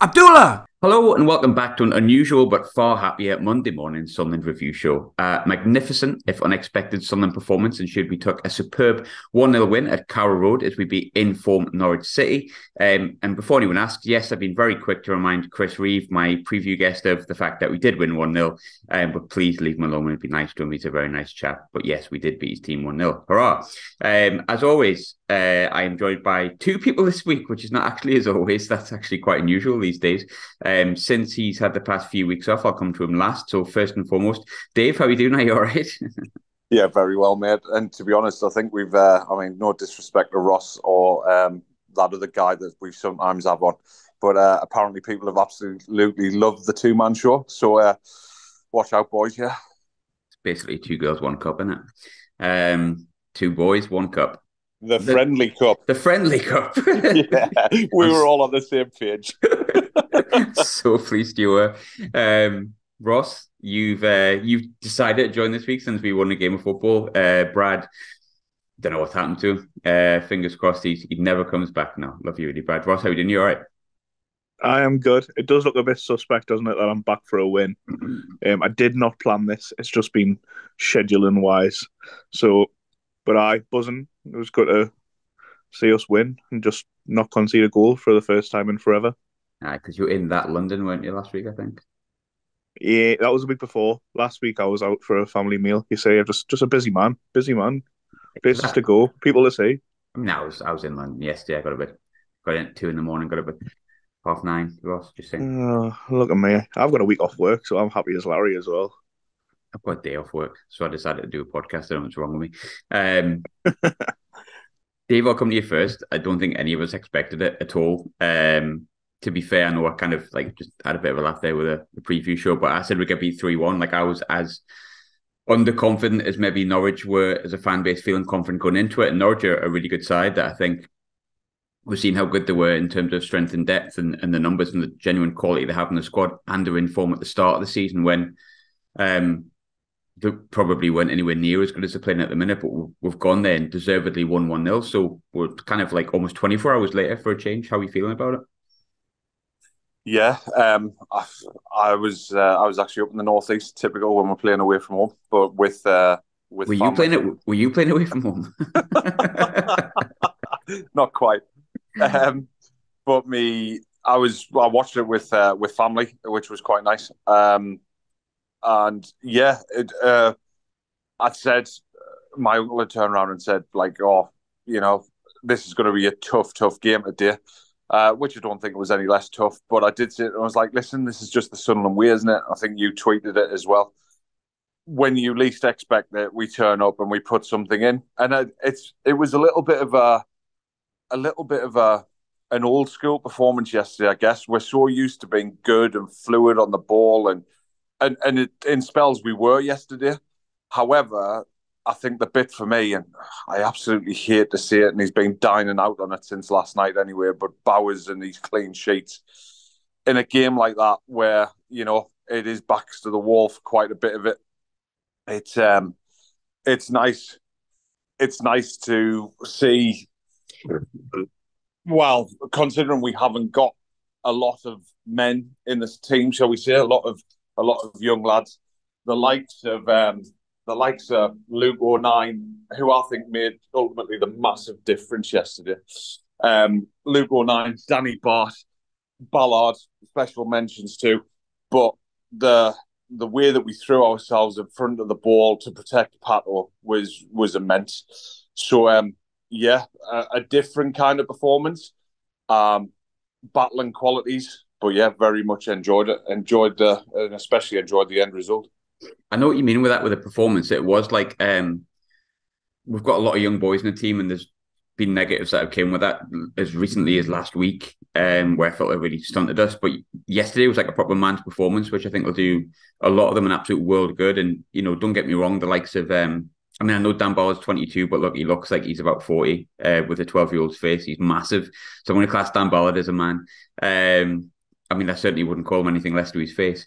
Abdullah! Hello and welcome back to an unusual but far happier Monday morning Sunderland review show. Magnificent, if unexpected, Sunderland performance, and should we took a superb 1-0 win at Carrow Road as we beat in-form Norwich City. And before anyone asks, yes, I've been very quick to remind Chris Reeve, my preview guest, of the fact that we did win 1-0, but please leave him alone. It'd be nice to him. He's a very nice chap. But yes, we did beat his team 1-0. Hurrah! As always, I am joined by two people this week, which is not actually as always. That's actually quite unusual these days. Since he's had the past few weeks off, I'll come to him last. So first and foremost, Dave, how are you doing? Are you all right? Yeah, very well, mate. And to be honest, I think we've, no disrespect to Ross or that other guy that we sometimes have on, but apparently people have absolutely loved the two-man show. So watch out, boys, yeah. It's basically 2 girls, 1 cup, isn't it? 2 boys, 1 cup. The friendly cup. The friendly cup. Yeah, we were all on the same page. So pleased you were. Ross, you've decided to join this week since we won a game of football. Brad, don't know what's happened to him. Fingers crossed he never comes back now. Love you really, Brad. Ross, how are you doing? You all right? I am good. It does look a bit suspect, doesn't it, that I'm back for a win. I did not plan this. It's just been scheduling wise. So, but buzzing. It was good to see us win and just not concede a goal for the first time in forever. Because you were in that London, weren't you, last week, I think? Yeah, that was the week before. Last week I was out for a family meal. You say, I'm just a busy man. Places to go, people to see. I mean, I was in London yesterday. I got in at 2 in the morning, got up at 9:30. Ross, just saying. Oh, look at me. I've got a week off work, so I'm happy as Larry as well. I've got a day off work, so I decided to do a podcast. I don't know what's wrong with me. Dave, I'll come to you first. I don't think any of us expected it at all. To be fair, I know I kind of just had a bit of a laugh there with the preview show, but I said we could beat 3-1. I was as underconfident as maybe Norwich were as a fan base, feeling confident going into it. And Norwich are a really good side that I think we've seen how good they were in terms of strength and depth and the numbers and the genuine quality they have in the squad, and they're in form at the start of the season when they probably weren't anywhere near as good as they're playing at the minute, but we've gone there and deservedly won 1-0. So we're kind of almost 24 hours later for a change. How are you feeling about it? Yeah, I was actually up in the northeast, typical when we're playing away from home. But with were you playing away from home? Not quite. But I watched it with family, which was quite nice. And yeah, I said my uncle had turned around and said this is going to be a tough game today. Which I don't think it was any less tough, but I did say it. I was like, listen, this is just the Sunderland way, isn't it? I think you tweeted it as well. When you least expect it, we turn up and we put something in, and it was a little bit of an old school performance yesterday. I guess we're so used to being good and fluid on the ball, and in spells we were yesterday. However, I think the bit for me, and I absolutely hate to see it, and he's been dining out on it since last night anyway, but Bowers and these clean sheets in a game like that where, it is backs to the wall for quite a bit of it. It's nice. It's nice to see, well, considering we haven't got a lot of men in this team, shall we say, a lot of young lads, the likes of Luke O'Nien, who I think made ultimately the massive difference yesterday. Luke O'Nien, Danny Bart, Ballard, special mentions too. But the way that we threw ourselves in front of the ball to protect Pato was immense. So a different kind of performance, battling qualities. But yeah, very much enjoyed it. And especially enjoyed the end result. I know what you mean with that, with the performance. It was we've got a lot of young boys in the team, and there's been negatives that have came with that as recently as last week, where I felt it really stunted us. But yesterday was a proper man's performance, which I think will do a lot of them an absolute world of good. And, don't get me wrong, the likes of, I know Dan Ballard's 22, but look, he looks like he's about 40 with a 12-year-old's face. He's massive. So I'm going to class Dan Ballard as a man. I certainly wouldn't call him anything less to his face.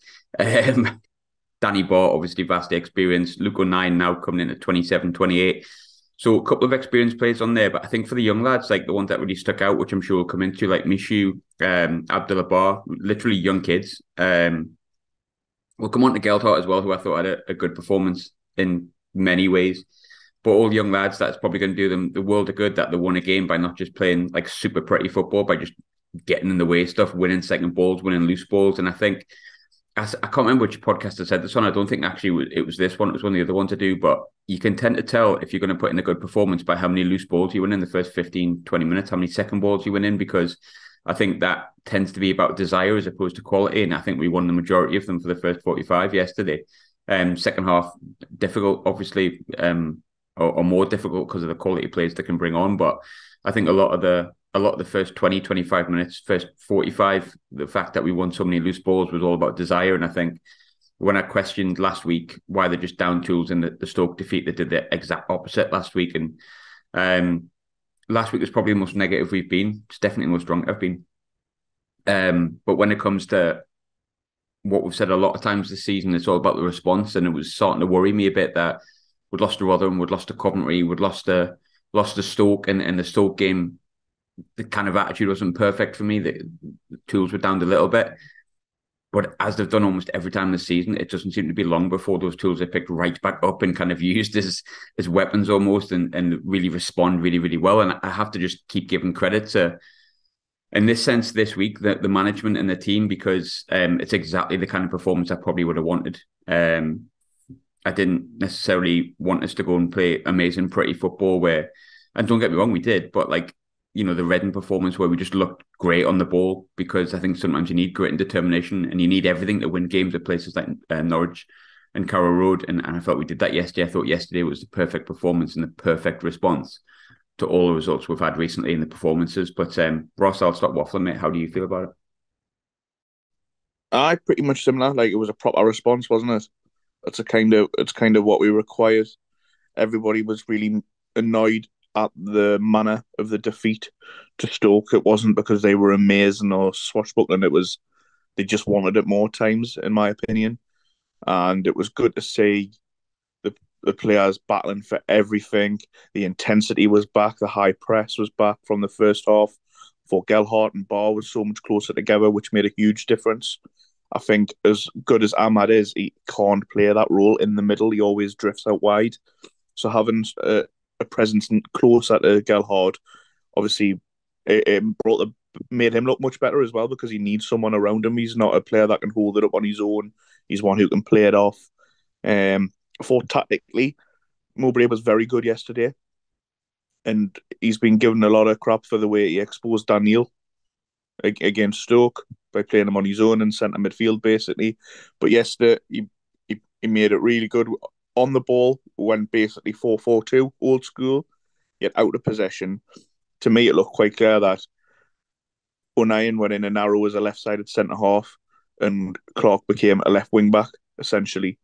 Danny Bart, obviously vastly experienced. Luke O'Nien now coming in at 27, 28. So a couple of experienced players on there, but I think for the young lads, like the ones that really stuck out, which I'm sure we'll come into, like Mishu, Abdullah Bar, literally young kids. We'll come on to Geltart as well, who I thought had a good performance in many ways. But all young lads, that's probably going to do them the world of good that they won a game by not just playing like super pretty football, by just getting in the way stuff, winning second balls, winning loose balls. And I think, I can't remember which podcast I said this on. I don't think actually it was this one. It was one of the other ones to do. But you can tend to tell if you're going to put in a good performance by how many loose balls you win in the first 15, 20 minutes, how many second balls you win in, because I think that tends to be about desire as opposed to quality. And I think we won the majority of them for the first 45 yesterday. Second half, difficult, obviously, or more difficult because of the quality players they can bring on. But I think a lot of the first 20, 25 minutes, first 45, the fact that we won so many loose balls was all about desire. And I think when I questioned last week why they're just down tools in the Stoke defeat, they did the exact opposite last week. And last week was probably the most negative we've been. It's definitely the most drunk I've been. But when it comes to what we've said a lot of times this season, it's all about the response. And it was starting to worry me a bit that we'd lost to Rotherham, we'd lost to Coventry, we'd lost to Stoke, and the Stoke game, the kind of attitude wasn't perfect for me. The tools were down a little bit. But as they've done almost every time this season, it doesn't seem to be long before those tools are picked right back up and kind of used as weapons almost, and really respond really, really well. And I have to just keep giving credit to, in this sense, this week, the management and the team, because it's exactly the kind of performance I probably would have wanted. I didn't necessarily want us to go and play amazing, pretty football where, and don't get me wrong, we did, but like, the Reading performance where we just looked great on the ball, because I think sometimes you need grit and determination, and you need everything to win games at places like Norwich and Carrow Road. And I felt we did that yesterday. I thought yesterday was the perfect performance and the perfect response to all the results we've had recently in the performances. But Ross, I'll stop waffling, mate. How do you feel about it? I pretty much similar. Like, it was a proper response, wasn't it? It's kind of what we required. Everybody was really annoyed at the manner of the defeat to Stoke. It wasn't because they were amazing or swashbuckling. It was, they just wanted it more times, in my opinion. And it was good to see the players battling for everything. The intensity was back. The high press was back from the first half. For Gelhardt and Barr was so much closer together, which made a huge difference. I think as good as Ahmad is, he can't play that role in the middle. He always drifts out wide. So having a presence closer to Gelhardt, obviously, it made him look much better as well, because he needs someone around him. He's not a player that can hold it up on his own. He's one who can play it off. I thought tactically, Mowbray was very good yesterday, and he's been given a lot of crap for the way he exposed Daniel against Stoke by playing him on his own in centre midfield, basically. But yesterday, he made it really good on the ball, went basically 4-4-2, old school, yet out of possession. To me, it looked quite clear that O'Nien went in and narrow as a left-sided centre-half, and Clark became a left wing-back, essentially,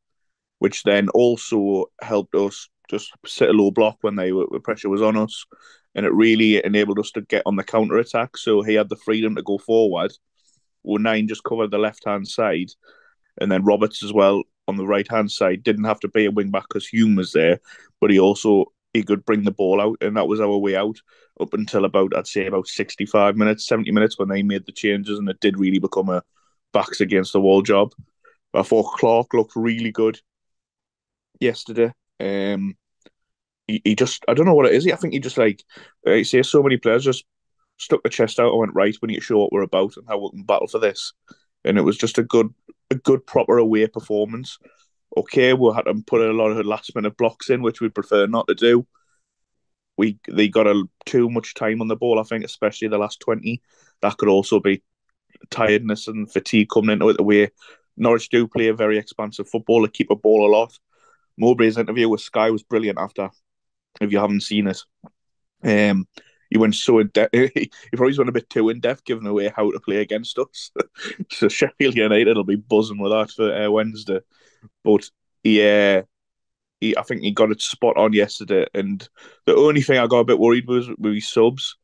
which then also helped us just sit a low block when the pressure was on us, and it really enabled us to get on the counter-attack. So he had the freedom to go forward. O'Nien just covered the left-hand side, and then Roberts as well on the right-hand side didn't have to be a wing-back because Hume was there, but he could bring the ball out, and that was our way out up until I'd say about 65 minutes, 70 minutes when they made the changes, and it did really become a backs against the wall job. I thought Clark looked really good yesterday. He just, I don't know what it is. I think he just, like I say, so many players just stuck the chest out and went, right, we need to show what we're about and how we can battle for this. And it was just a good proper away performance. Okay, we had to put a lot of last minute blocks in, which we'd prefer not to do. They got too much time on the ball, I think, especially the last 20. That could also be tiredness and fatigue coming into it. The way Norwich do play a very expansive football, they keep a ball a lot. Mowbray's interview with Sky was brilliant after, if you haven't seen it. He went so in depth. He probably went a bit too in depth, giving away how to play against us. So Sheffield United will be buzzing with that for Wednesday. But I think he got it spot on yesterday. And the only thing I got a bit worried was with his subs,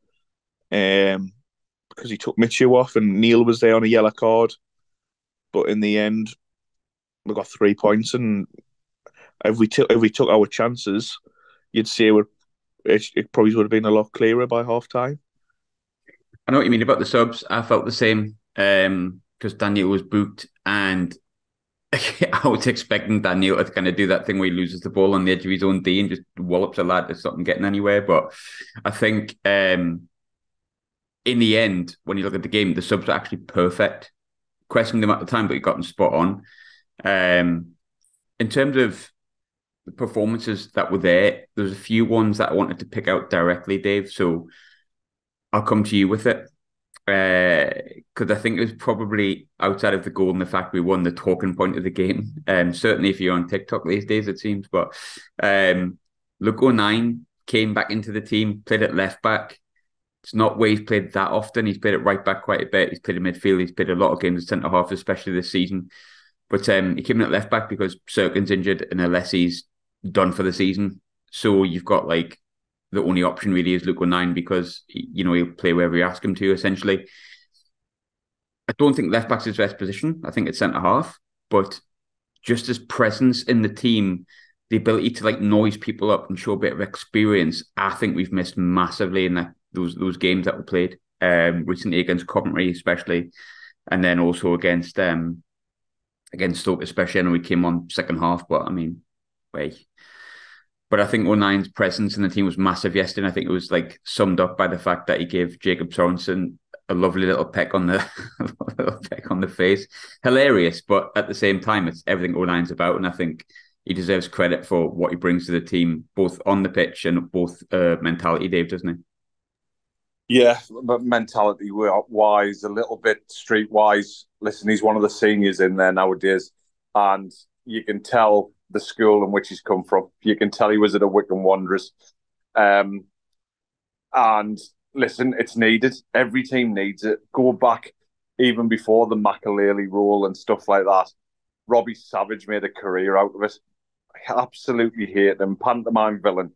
because he took Michu off and Neil was there on a yellow card. But in the end, we got 3 points, and if we took our chances, you'd say it probably would have been a lot clearer by half time. I know what you mean about the subs. I felt the same because Daniel was booked, and I was expecting Daniel to kind of do that thing where he loses the ball on the edge of his own D and just wallops a lad to stop him getting anywhere. But I think in the end, when you look at the game, the subs were actually perfect. Questioning them at the time, but he got them spot on. In terms of the performances that were there's a few ones that I wanted to pick out directly, Dave. So I'll come to you with it. Because I think it was probably outside of the goal and the fact we won the talking point of the game. Certainly if you're on TikTok these days, it seems. But Luke O'Nien came back into the team, played at left back. It's not where he's played that often. He's played at right back quite a bit. He's played in midfield. He's played a lot of games at centre half, especially this season. But he came in at left back because Serkin's injured and Alessi's done for the season. So you've got like the only option really is Luke O'Nien because he'll play wherever you ask him to. Essentially, I don't think left back's his best position. I think it's centre half, but just his presence in the team, the ability to like noise people up and show a bit of experience, I think we've missed massively in those games that were played recently against Coventry, especially, and then also against Stoke, especially. I know we came on second half, but I mean, But I think O'Nien's presence in the team was massive yesterday. And I think it was like summed up by the fact that he gave Jacob Sorensen a lovely little peck on the face. Hilarious, but at the same time, it's everything O'Nien's about. And I think he deserves credit for what he brings to the team, both on the pitch and both mentality, Dave, doesn't he? Yeah, but mentality-wise, a little bit street-wise. Listen, he's one of the seniors in there nowadays. And you can tell the school in which he's come from. You can tell he was at a Wycombe Wanderers. And listen, it's needed. Every team needs it. Go back even before the Makelele rule and stuff like that. Robbie Savage made a career out of it. I absolutely hate him. Pantomime villain.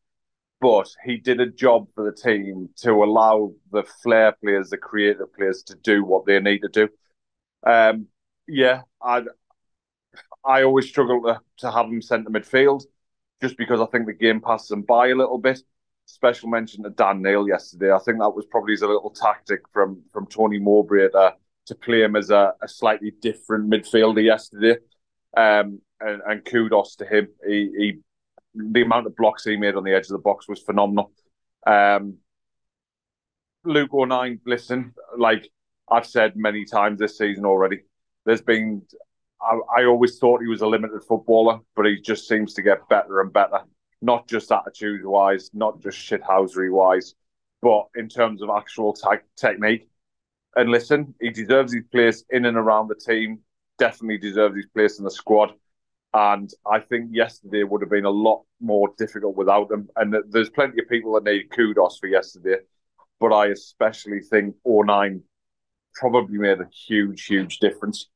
But he did a job for the team to allow the flair players, the creative players to do what they need to do. I always struggle to have him centre midfield just because I think the game passes him by a little bit. Special mention to Dan Neil yesterday. I think that was probably a little tactic from Tony Mowbray to play him as a slightly different midfielder yesterday. And kudos to him. The amount of blocks he made on the edge of the box was phenomenal. Luke O'Nien, listen, like I've said many times this season already, I always thought he was a limited footballer, but he just seems to get better and better. Not just attitude-wise, not just shithousery-wise, but in terms of actual technique. And listen, he deserves his place in and around the team, definitely deserves his place in the squad. And I think yesterday would have been a lot more difficult without him. And there's plenty of people that need kudos for yesterday. But I especially think O'Nien probably made a huge, huge difference.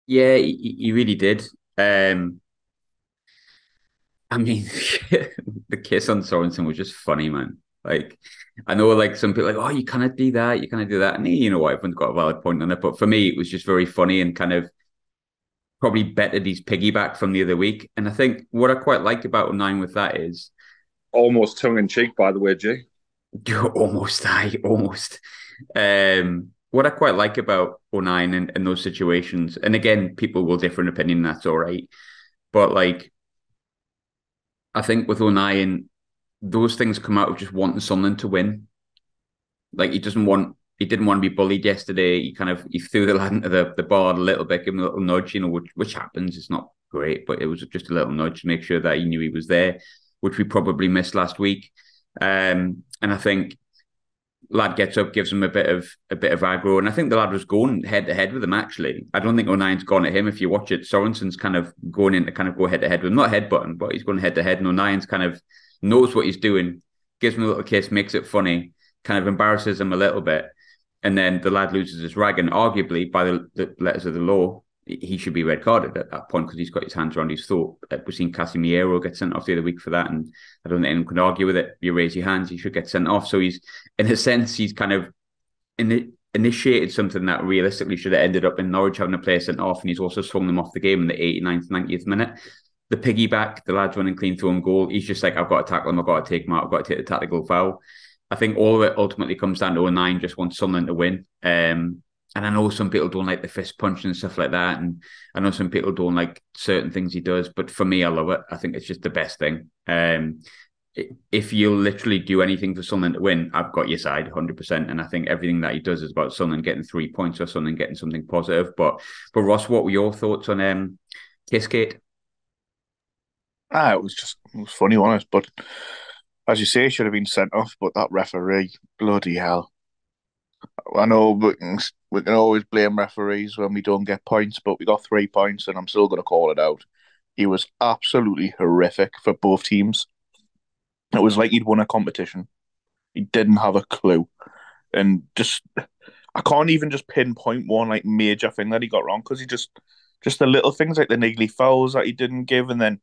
Yeah, he really did. I mean, the kiss on Sorensen was just funny, man. Like, I know, like, some people are like, oh, you cannot do that, you cannot do that. And you know what, everyone's got a valid point on it. But for me, it was just very funny and kind of probably bettered his piggyback from the other week. And I think what I quite like about O'Nien with that is... Almost tongue-in-cheek, by the way, Jay. Almost. What I quite like about O'Nien in those situations, and again, people will differ in opinion, that's all right. But like, I think with O'Nien, those things come out of just wanting Sunderland to win. Like he didn't want to be bullied yesterday. He threw the lad into the bar a little bit, give him a little nudge, which happens. It's not great, but it was just a little nudge to make sure that he knew he was there, which we probably missed last week. And I think lad gets up, gives him a bit of aggro, and I think the lad was going head to head with him. Actually, I don't think O'Nien's gone at him. If you watch it, Sorensen's kind of going in to kind of go head to head with him, not headbutting, but he's going head to head, and O'Nien's kind of knows what he's doing, gives him a little kiss, makes it funny, kind of embarrasses him a little bit, and then the lad loses his rag, and arguably by the letters of the law, he should be red carded at that point because he's got his hands around his throat. We've seen Casemiro get sent off the other week for that, and I don't think anyone can argue with it. You raise your hands, he should get sent off. So he's, in a sense, he's kind of initiated something that realistically should have ended up in Norwich having a player sent off, and he's also swung them off the game in the 89th, 90th minute. the piggyback, the lads running clean through on goal. He's just like, I've got to tackle him, I've got to take him out, I've got to take the tactical foul. I think all of it ultimately comes down to 09 just wants Sunderland to win. And I know some people don't like the fist punch and stuff like that. And I know some people don't like certain things he does. But for me, I love it. I think it's just the best thing. If you literally do anything for Sunderland to win, I've got your side 100%. And I think everything that he does is about Sunderland getting 3 points or Sunderland getting something positive. But Ross, what were your thoughts on Kiskate? It was funny, honest. But as you say, he should have been sent off. But that referee, bloody hell. I know we can always blame referees when we don't get points, but we got 3 points, and I'm still going to call it out. He was absolutely horrific for both teams. It was like he'd won a competition. He didn't have a clue, and I can't even just pinpoint one like major thing that he got wrong, because he just the little things like the niggly fouls that he didn't give, and then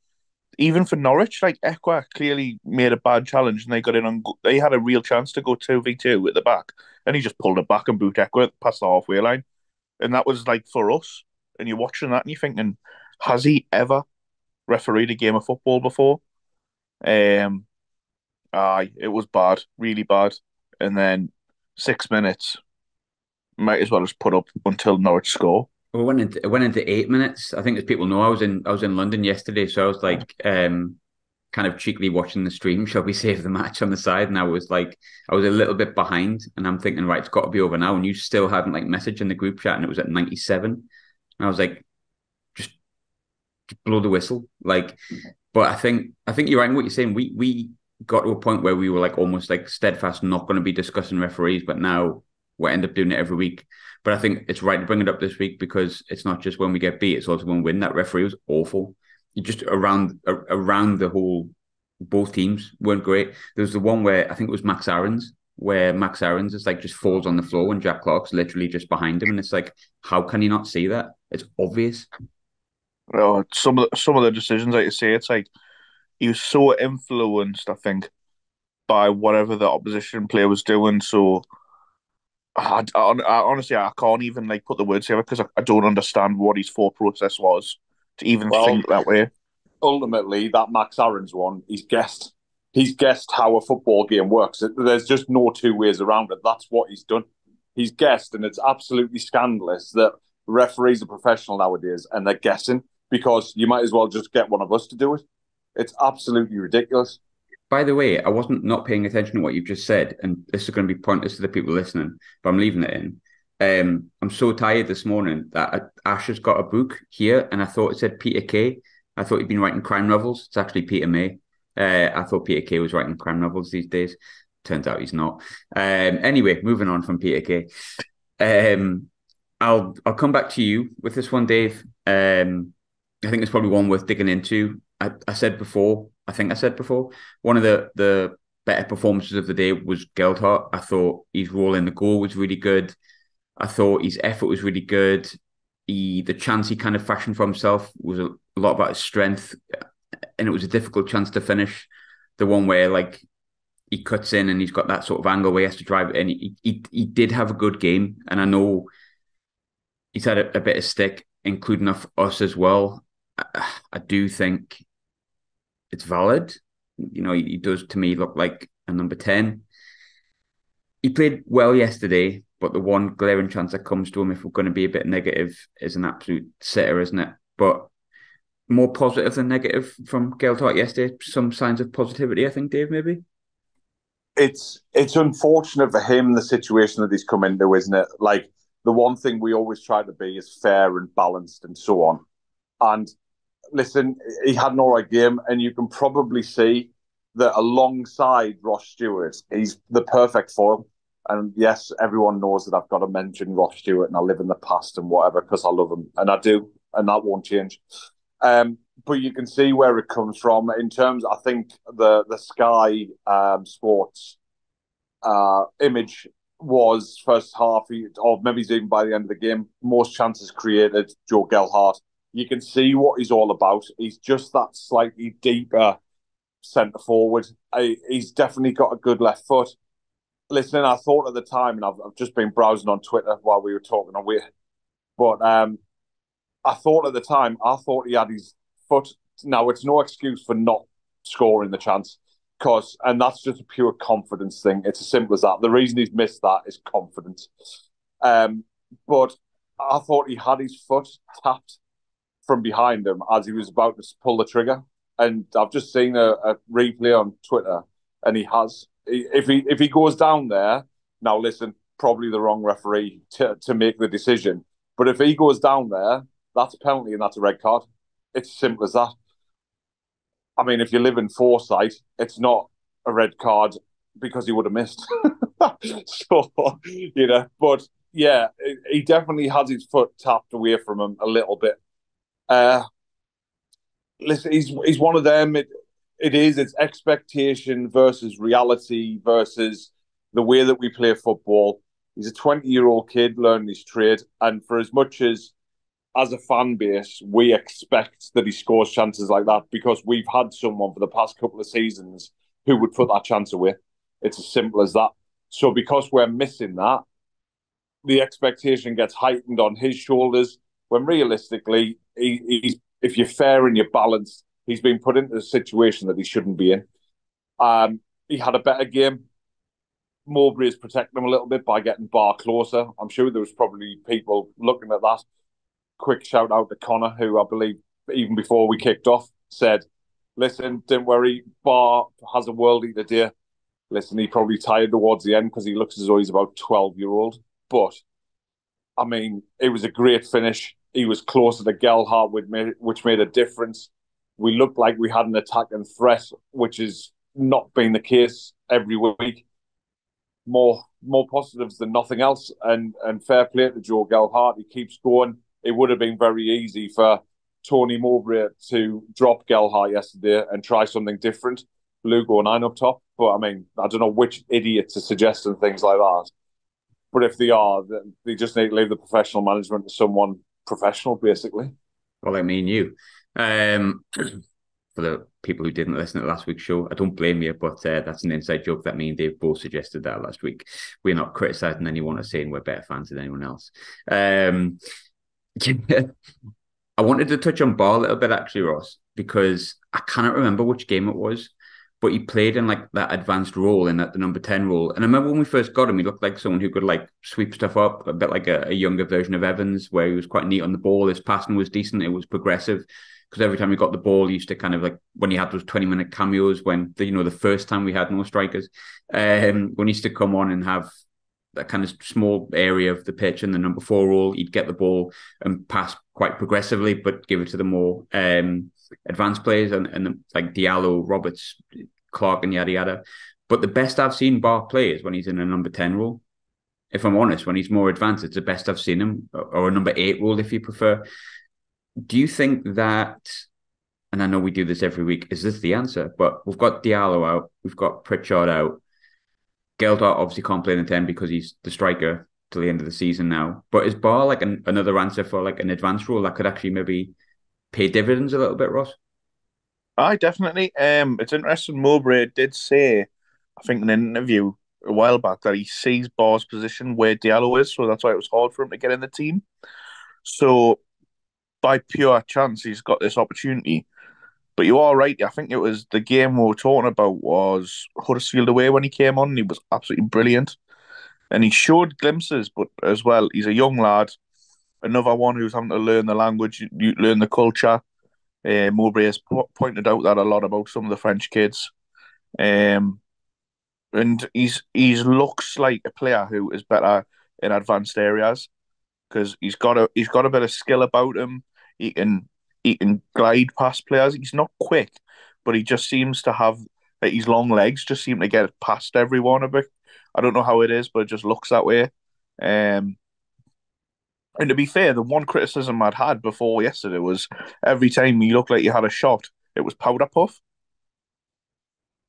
even for Norwich, like Ekwa clearly made a bad challenge, and they got in on. They had a real chance to go 2v2 at the back, and he just pulled it back and boot Ekwa past the halfway line, and that was like for us. And you're watching that, and you're thinking, has he ever refereed a game of football before? Aye, it was bad, really bad. And then 6 minutes, might as well just put up until Norwich score. Well, it went into 8 minutes. I think as people know, I was in London yesterday, so I was like kind of cheekily watching the stream, shall we say, of the match on the side, and I was a little bit behind, and I'm thinking, right, it's got to be over now, and you still hadn't like messaged in the group chat, and it was at 97, and I was like, just blow the whistle, like. But I think you're right in what you're saying. We got to a point where we were like almost like steadfast, not going to be discussing referees, but now we end up doing it every week. But I think it's right to bring it up this week because it's not just when we get beat, it's also when we win. That referee was awful. Just around the whole, both teams weren't great. There was the one where I think it was Max Aarons, where Max Aarons is like just falls on the floor and Jack Clark's literally just behind him, and it's like, how can you not see that? It's obvious. Well, some of the decisions, like you say, it's like he was so influenced, I think, by whatever the opposition player was doing. So honestly, I can't even like put the words together because I don't understand what his thought process was to even think that way. Ultimately, that Max Aarons one, he's guessed how a football game works. There's just no two ways around it. That's what he's done. He's guessed, and it's absolutely scandalous that referees are professional nowadays and they're guessing, because you might as well just get one of us to do it. It's absolutely ridiculous. By the way, I wasn't not paying attention to what you've just said, and this is going to be pointless to the people listening, but I'm leaving it in. I'm so tired this morning that Ash has got a book here, and I thought it said Peter Kay. I thought he'd been writing crime novels. It's actually Peter May. I thought Peter Kay was writing crime novels these days. Turns out he's not. Anyway, moving on from Peter Kay. I'll come back to you with this one, Dave. I think it's probably one worth digging into. I said before, one of the better performances of the day was Gelhardt. I thought his role in the goal was really good. I thought his effort was really good. The chance he kind of fashioned for himself was a lot about his strength, and it was a difficult chance to finish. The one where like he cuts in and he's got that sort of angle where he has to drive it in. He did have a good game, and I know he's had a bit of stick, including us as well. I do think it's valid. You know, he does to me look like a number 10. He played well yesterday, but the one glaring chance that comes to him, if we're going to be a bit negative, is an absolute sitter, isn't it? But more positive than negative from Gelhardt yesterday. Some signs of positivity, I think, Dave, maybe? It's unfortunate for him, the situation that he's come into, isn't it? Like, the one thing we always try to be is fair and balanced and so on. And listen, he had an all right game, and you can probably see that alongside Ross Stewart, he's the perfect foil. And yes, everyone knows that I've got to mention Ross Stewart, and I live in the past and whatever because I love him, and I do, and that won't change. But you can see where it comes from in terms. I think the Sky Sports image was first half, or maybe even by the end of the game, most chances created, Joe Gelhardt. You can see what he's all about. He's just that slightly deeper centre forward. He's definitely got a good left foot. Listen, I thought at the time, and I've just been browsing on Twitter while we were talking away, but I thought at the time, he had his foot Now, it's no excuse for not scoring the chance, and that's just a pure confidence thing. It's as simple as that. The reason he's missed that is confidence. But I thought he had his foot tapped from behind him as he was about to pull the trigger. And I've just seen a replay on Twitter, and he has. If he goes down there, now listen, probably the wrong referee to make the decision. But if he goes down there, that's a penalty and that's a red card. It's as simple as that. I mean, if you live in foresight, it's not a red card because he would have missed. So, but yeah, he definitely has his foot tapped away from him a little bit. Listen, he's one of them. It's expectation versus reality versus the way that we play football. He's a 20-year-old kid learning his trade, and for as much as a fan base, we expect that he scores chances like that because we've had someone for the past couple of seasons who would put that chance away. It's as simple as that. So because we're missing that, the expectation gets heightened on his shoulders when realistically, if you're fair and you're balanced, he's been put into a situation that he shouldn't be in. He had a better game. Mowbray is protecting him a little bit by getting Bar closer. I'm sure there was probably people looking at that. Quick shout out to Connor, who I believe even before we kicked off said, listen, don't worry, Bar has a worldie today. Listen, he probably tired towards the end because he looks as though he's about 12-year-old. But, I mean, it was a great finish. He was closer to Gelhardt, which made a difference. We looked like we had an attacking threat, which has not been the case every week. More positives than nothing else. And fair play to Joe Gelhardt. He keeps going. It would have been very easy for Tony Mowbray to drop Gelhardt yesterday and try something different. Lugo 9 up top. But, I mean, I don't know which idiots are suggesting things like that. But if they are, they just need to leave the professional management to someone professional, basically. Well, I mean, you. For the people who didn't listen to last week's show, I don't blame you, but that's an inside joke that me and Dave both suggested that last week. We're not criticising anyone or saying we're better fans than anyone else. I wanted to touch on Bar a little bit, actually, Ross, because I cannot remember which game it was, but he played in like that advanced role, in that the number 10 role. And I remember when we first got him, he looked like someone who could like sweep stuff up, a bit like a younger version of Evans, where he was quite neat on the ball. His passing was decent. It was progressive. Because every time he got the ball, he used to kind of like, when he had those 20-minute cameos, when, the first time we had no strikers, when he used to come on and have that kind of small area of the pitch in the number 4 role, he'd get the ball and pass quite progressively, but give it to the more advanced players and like Diallo, Roberts, Clark, and yada yada. But the best I've seen Bar play is when he's in a number 10 role. If I'm honest, when he's more advanced, it's the best I've seen him, or a number 8 role if you prefer. Do you think that, and I know we do this every week, is this the answer? But we've got Diallo out, we've got Pritchard out. Gelhardt obviously can't play in the 10 because he's the striker till the end of the season now. But is Bar like another answer for like an advanced role that could actually maybe pay dividends a little bit, Ross? Aye, definitely. It's interesting. Mowbray did say, I think in an interview a while back, that he sees Bar's position where Diallo is, so that's why it was hard for him to get in the team. So by pure chance, he's got this opportunity. But you are right. I think it was the game we were talking about was Huddersfield away when he came on. And he was absolutely brilliant. And he showed glimpses, but as well, he's a young lad. Another one who's having to learn the language, learn the culture. Mowbray has pointed out that a lot about some of the French kids. And he's looks like a player who is better in advanced areas because he's got a bit of skill about him. He can glide past players. He's not quick, but he just seems to have like his long legs just seem to get past everyone a bit. I don't know how it is, but it just looks that way. And to be fair, the one criticism I'd had before yesterday was every time he looked like he had a shot, it was powder puff.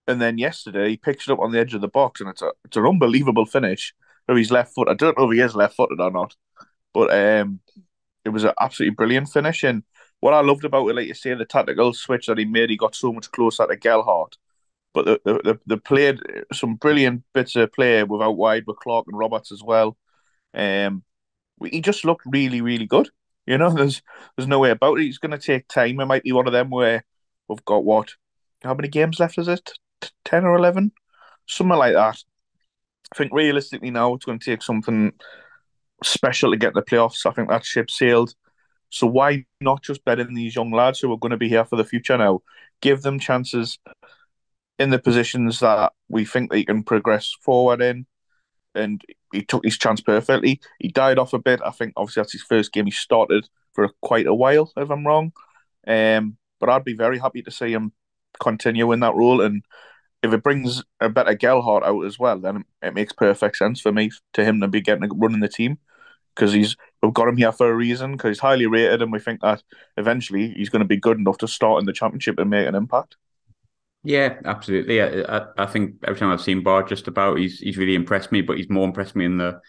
And then yesterday he picks it up on the edge of the box, and it's an unbelievable finish for his left foot. I don't know if he is left footed or not, but it was an absolutely brilliant finish. And what I loved about it, like you say, the tactical switch that he made, he got so much closer to Gelhardt. But they played some brilliant bits of play without wide with Clark and Roberts as well. He just looked really, really good. There's no way about it. He's going to take time. It might be one of them where We've got what? How many games left is it? 10 or 11? Something like that. I think realistically now it's going to take something special to get the playoffs. I think that ship sailed. So why not just bet in these young lads who are going to be here for the future now? Give them chances in the positions that we think they can progress forward in. And he took his chance perfectly. He died off a bit. I think obviously that's his first game he started for quite a while, if I'm wrong. But I'd be very happy to see him continue in that role. And if it brings a better Gelhardt out as well, then it makes perfect sense for me to him to be getting a run in the team because we've got him here for a reason because he's highly rated and we think that eventually he's going to be good enough to start in the championship and make an impact. Yeah, absolutely. I think every time I've seen Bard, just about he's really impressed me, but he's more impressed me in the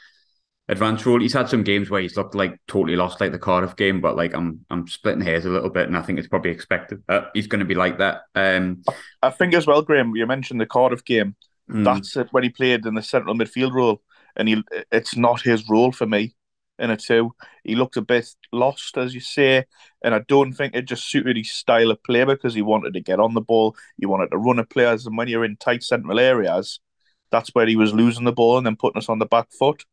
advanced role. He's had some games where he's looked like totally lost, like the Cardiff game, but like I'm splitting hairs a little bit, and I think it's probably expected that he's going to be like that. I think as well, Graham, you mentioned the Cardiff game. That's it when he played in the central midfield role, and it's not his role for me in a two. He looked a bit lost, as you say, and I don't think it just suited his style of play because he wanted to get on the ball, he wanted to run at players, and when you're in tight central areas, that's where he was losing the ball and then putting us on the back foot.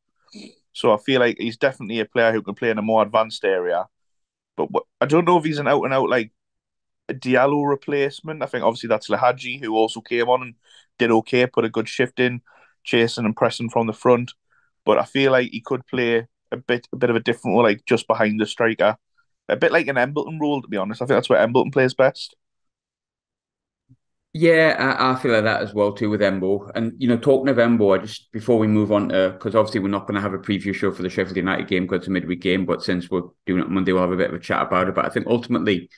So I feel like he's definitely a player who can play in a more advanced area. But I don't know if he's an out and out like a Diallo replacement. I think obviously that's Lahaji who also came on and did okay, put a good shift in, chasing and pressing from the front. But I feel like he could play a bit of a different role, like just behind the striker, a bit like an Embleton role. To be honest, I think that's where Embleton plays best. Yeah, I feel like that as well too with Embo. And talking of Embo, I just before we move on to because obviously we're not going to have a preview show for the Sheffield United game because it's a midweek game. But since we're doing it on Monday, we'll have a bit of a chat about it. But I think ultimately,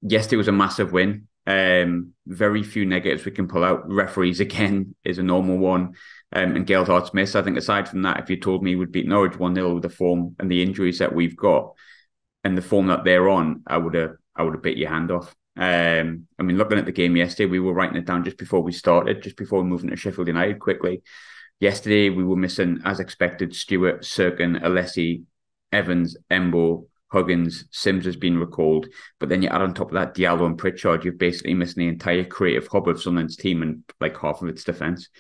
yesterday was a massive win. Very few negatives we can pull out. Referees again is a normal one, and Gelhardt's miss. I think aside from that, if you told me we'd beat Norwich 1-0 with the form and the injuries that we've got and the form that they're on, I would have bit your hand off. I mean, looking at the game yesterday, we were writing it down just before we started, just before moving to Sheffield United quickly. Yesterday, we were missing, as expected, Stewart, Sirkin, Alessi, Evans, Embo, Huggins, Sims has been recalled. But then you add on top of that Diallo and Pritchard, you're basically missing the entire creative hub of Sunderland's team and like half of its defence.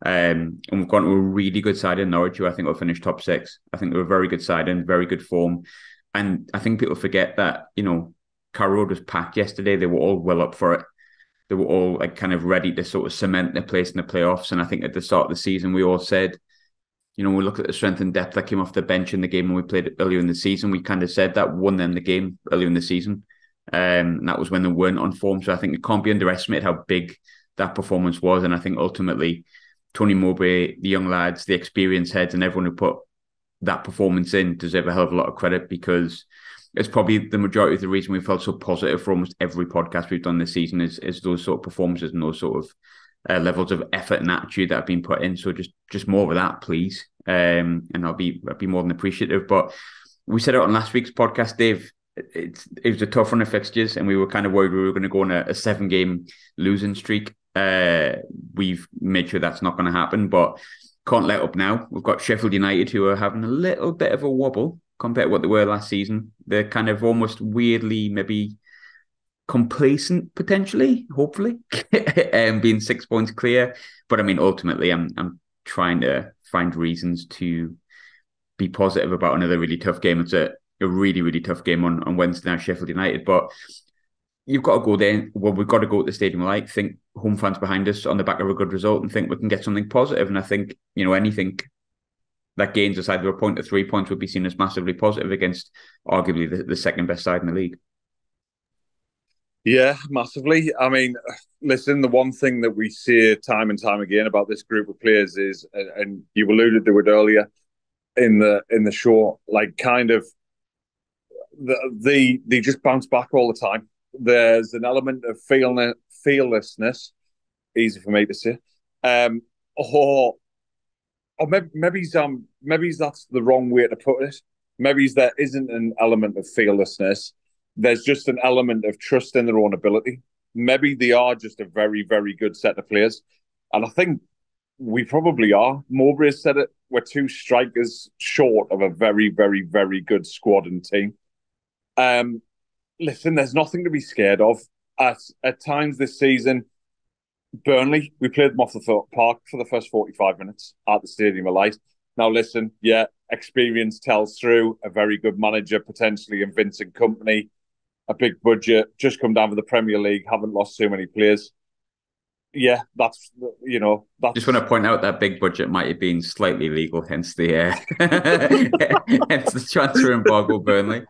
And we've gone to a really good side in Norwich, who I think will finish top six. I think they're a very good side in very good form. And I think people forget that, Carrow Road was packed yesterday. They were all well up for it. They were all like kind of ready to sort of cement their place in the playoffs. And I think at the start of the season, we all said, we look at the strength and depth that came off the bench in the game when we played earlier in the season. We kind of said that won them the game earlier in the season. And that was when they weren't on form. So I think it can't be underestimated how big that performance was. And I think ultimately, Tony Mowbray, the young lads, the experienced heads, and everyone who put that performance in deserve a hell of a lot of credit because it's probably the majority of the reason we felt so positive for almost every podcast we've done this season is those sort of performances and those sort of levels of effort and attitude that have been put in. So just more of that, please. And I'd be more than appreciative. But we said it on last week's podcast, Dave. It was a tough run of fixtures, and we were kind of worried we were going to go on a 7-game losing streak. We've made sure that's not going to happen, but can't let up now. We've got Sheffield United who are having a little bit of a wobble compared to what they were last season. They're kind of almost weirdly maybe complacent, potentially, hopefully, being 6 points clear. But I mean, ultimately, I'm trying to find reasons to be positive about another really tough game. It's a really, really tough game on Wednesday night, Sheffield United. But you've got to go there. Well, we've got to go to the stadium, think home fans behind us on the back of a good result and think we can get something positive. And I think, anything that gains us either a point or 3 points would be seen as massively positive against arguably the second best side in the league. Yeah, massively. I mean, listen, the one thing that we see time and time again about this group of players is, and you alluded to it earlier in the show, like kind of they just bounce back all the time. There's an element of fearlessness, easy for me to say, or maybe that's the wrong way to put it. Maybe there isn't an element of fearlessness. There's just an element of trust in their own ability. Maybe they are just a very, very good set of players. And I think we probably are. Mowbray said it. We're 2 strikers short of a very, very, very good squad and team. Listen, there's nothing to be scared of. at times this season, Burnley, we played them off the park for the first 45 minutes at the Stadium of Light. Now, listen, yeah, experience tells through. A very good manager, potentially in Vincent Kompany, a big budget, just come down for the Premier League, haven't lost too many players. Yeah, that's. Just want to point out that big budget might have been slightly legal, hence the hence the transfer embargo. Burnley,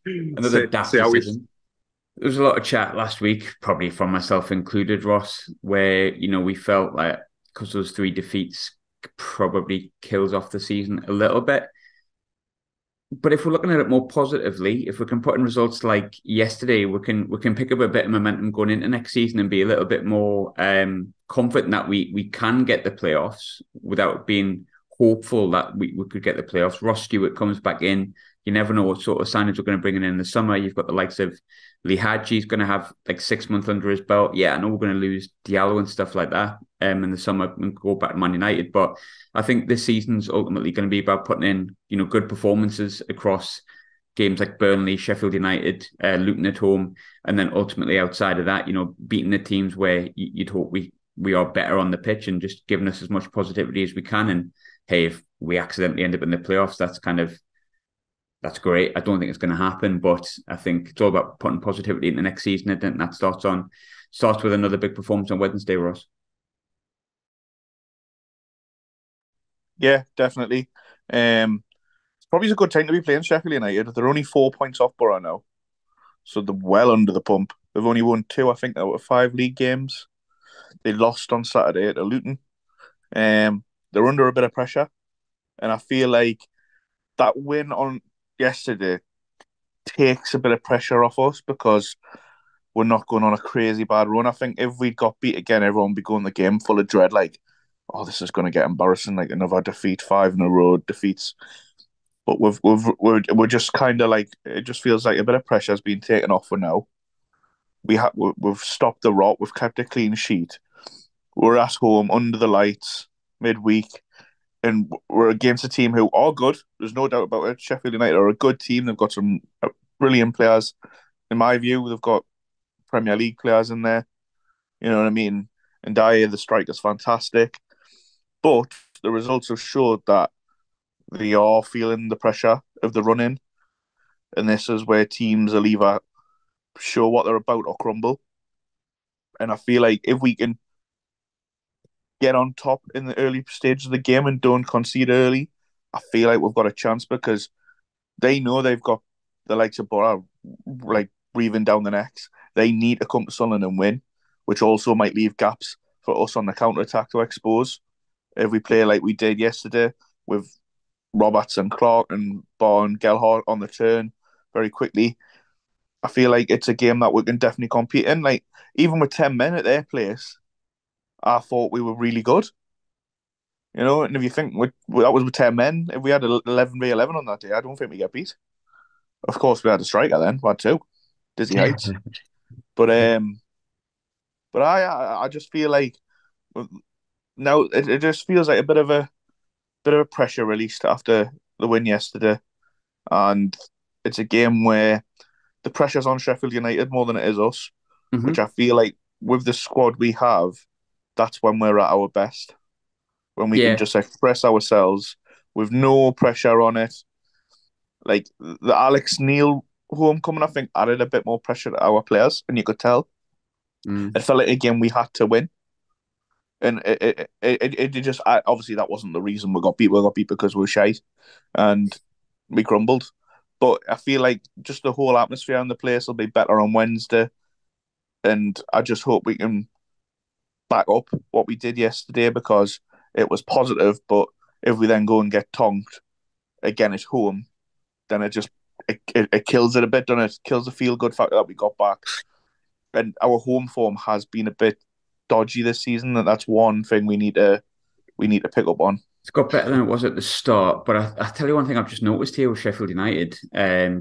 another daft decision. There was a lot of chat last week, probably from myself included, Ross, where we felt like because those 3 defeats probably kills off the season a little bit. But if we're looking at it more positively, if we can put in results like yesterday, we can pick up a bit of momentum going into next season and be a little bit more confident that we can get the playoffs without being hopeful that we could get the playoffs. Ross Stewart comes back in. You never know what sort of signings we're going to bring in the summer. You've got the likes of Lee Hadji's going to have like 6 months under his belt. Yeah, I know we're going to lose Diallo and stuff like that in the summer and go back to Man United. But I think this season's ultimately going to be about putting in, good performances across games like Burnley, Sheffield United, Luton at home, and then ultimately outside of that, beating the teams where you'd hope we are better on the pitch and just giving us as much positivity as we can. And hey, if we accidentally end up in the playoffs, that's great. I don't think it's going to happen, but I think it's all about putting positivity in the next season. I think that starts with another big performance on Wednesday, Ross. Yeah, definitely. It's probably a good time to be playing Sheffield United. They're only 4 points off Borough now, so they're well under the pump. They've only won 2, I think, out of 5 league games. They lost on Saturday to Luton. They're under a bit of pressure, and I feel like that win on yesterday takes a bit of pressure off us because we're not going on a crazy bad run. I think if we got beat again, everyone would be going the game full of dread, like, oh, this is going to get embarrassing, like another defeat, 5 in a row defeats. But we're just kind of like, it just feels like a bit of pressure has been taken off for now. We've stopped the rot. We've kept a clean sheet. We're at home under the lights midweek. And we're against a team who are good. There's no doubt about it. Sheffield United are a good team. They've got some brilliant players. In my view, they've got Premier League players in there. You know what I mean? And Dyer, the striker's fantastic. But the results have showed that they are feeling the pressure of the run-in. And this is where teams will either show what they're about or crumble. And I feel like if we can get on top in the early stages of the game and don't concede early, I feel like we've got a chance because they know they've got the likes of Borough like breathing down the necks. They need to come to Sunderland and win, which also might leave gaps for us on the counter-attack to expose. If we play like we did yesterday with Roberts and Clark and Barr and Gelhardt on the turn very quickly, I feel like it's a game that we can definitely compete in. Like, even with 10 men at their place, I thought we were really good. And if you think that was with 10 men, if we had 11v11 on that day, I don't think we get beat. Of course, we had a striker then. We had 2. Dizzy Heights. But I just feel like now it just feels like a bit of a pressure released after the win yesterday. And it's a game where the pressure's on Sheffield United more than it is us, which I feel like with the squad we have, that's when we're at our best. When we can just express ourselves with no pressure on it. Like the Alex Neil homecoming, I think, added a bit more pressure to our players, and you could tell. It felt like a game we had to win. And it just, obviously that wasn't the reason we got beat. We got beat because we were shite and we crumbled. But I feel like just the whole atmosphere in the place will be better on Wednesday. And I just hope we can back up what we did yesterday because it was positive. But if we then go and get tonked again at home, then it kills it a bit, doesn't it? It kills the feel-good factor that we got back. And our home form has been a bit dodgy this season, and that's one thing we need to pick up on. It's got better than it was at the start, but I tell you one thing I've just noticed here with Sheffield United,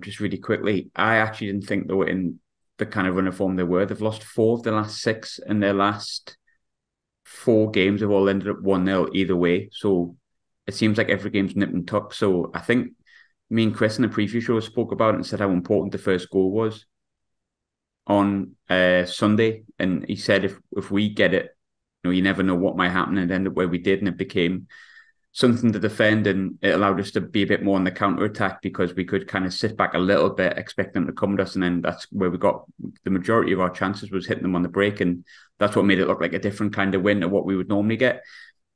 just really quickly, I actually didn't think they were in the kind of run of form they were. They've lost 4 of the last 6, and their last 4 games have all ended up 1-0 either way. So it seems like every game's nip and tuck. So I think me and Chris in the preview show spoke about it and said how important the first goal was on Sunday, and he said if we get it, you never know what might happen, and end up where we did, and it became something to defend, and it allowed us to be a bit more on the counter attack because we could kind of sit back a little bit, expect them to come at us, and then that's where we got the majority of our chances was hitting them on the break, and that's what made it look like a different kind of win to what we would normally get.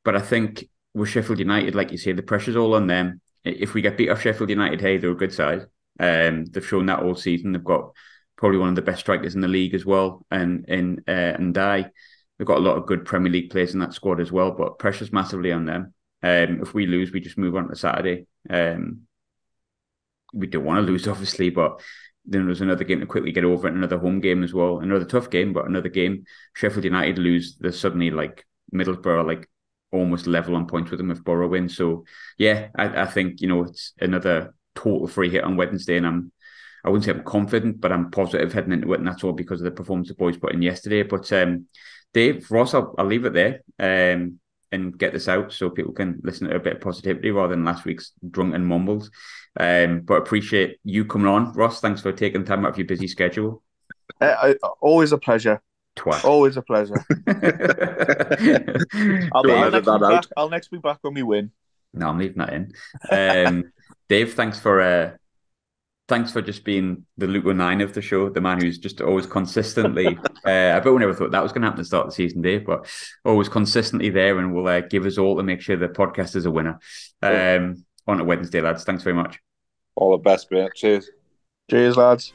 But I think with Sheffield United, like you say, the pressure's all on them. If we get beat off Sheffield United, hey, they're a good side. They've shown that all season. They've got probably one of the best strikers in the league as well, and Dye. We've got a lot of good Premier League players in that squad as well, but pressure's massively on them. If we lose, we just move on to Saturday. We don't want to lose, obviously, but then there's another game to quickly get over it, another home game as well. Another tough game, but another game. Sheffield United lose, they're suddenly like Middlesbrough, like almost level on points with them if Borough win. So, yeah, I think, it's another total free hit on Wednesday, and I wouldn't say I'm confident, but I'm positive heading into it, and that's all because of the performance the boys put in yesterday. But Dave, Ross, I'll leave it there and get this out so people can listen to a bit of positivity rather than last week's drunken mumbles. But appreciate you coming on, Ross. Thanks for taking time out of your busy schedule. Always a pleasure. Twat. Always a pleasure. I'll next be back when we win. No, I'm leaving that in. Dave, thanks for just being the Luke 9 of the show, the man who's just always consistently. I bet we never thought that was going to happen to start the season, Dave, but always consistently there, and will give us all to make sure the podcast is a winner. On a Wednesday, lads. Thanks very much. All the best, mate. Cheers. Cheers, lads.